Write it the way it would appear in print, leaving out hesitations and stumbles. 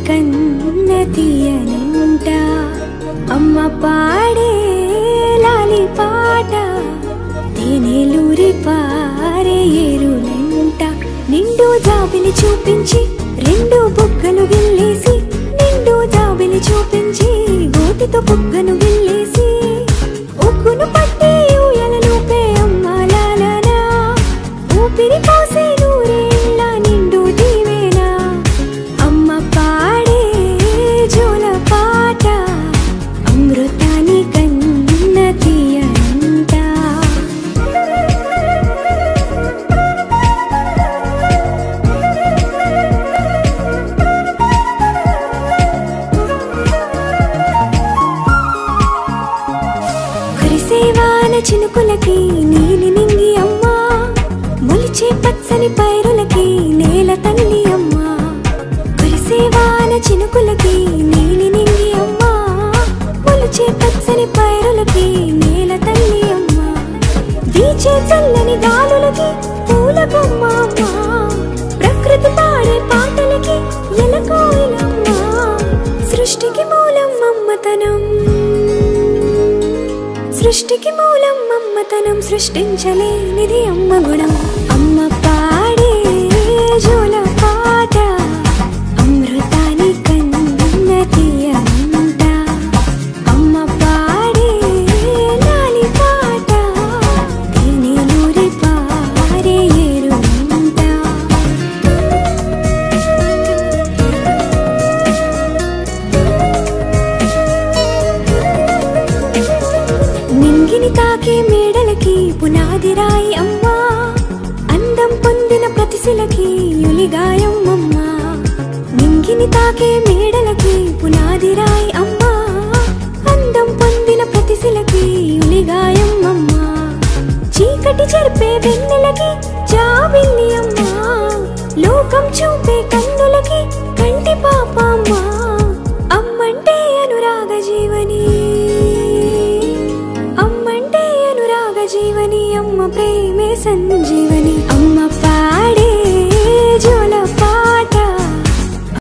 కన్న తీయనంట అమ్మ పాడే లాలి పాట తేనెలూరి పారే ఏరులంట నిండు జాబిలి చూపించి రెండు బుగ్గలు గిల్లేసి నిండు జాబిలి చూపించి గోటితో బుగ్గను గిల్లేసి ఉగ్గును పట్టి ఊయలలోపే అమ్మ లాలనా ఊపిరి పోసే నూరేళ్ళ నిండు దీవేనా అమ్మ పాడే జోల పాట అమృతాని కన్న తీయనంట కురిసేవాన చినుకులకి నీలి నింగి అమ్మా మొలిచే పచ్చని పైరులకి నేల తల్లి అమ్మా కురిసేవాన చినుకులకి నీలి నింగి అమ్మా మొలిచే పచ్చని పైరులకి నేల తల్లి అమ్మా వీచే చల్లని గాలులకి పూల బొమ్మ అమ్మా ప్రకృతి పాడే పాటలకి ఎలకోయిలమ్మా సృష్టికి మూలం అమ్మతనం సృష్టికి మూలం అమ్మతనం సృష్టించలేనిది అమ్మ గుణం అమ్మ పాడే జోల పాట అమృతాని కన్న తీయనంట అమ్మ పాడే లాలి పాట తేనెలూరి పారే ఏరులంట నింగిని తాకే మేడలకి పునాది రాయి అమ్మా అందం పొందిన ప్రతిశిలకి యులిగాయం అమ్మా నింగిని తాకే మేడలకి పునాది రాయి అమ్మా అందం పొందిన ప్రతిశిలకి యులిగాయం అమ్మా చీకటి చెరిపే వెన్నెలకి జాబిల్లి అమ్మా లోకం చూపే కన్నులకి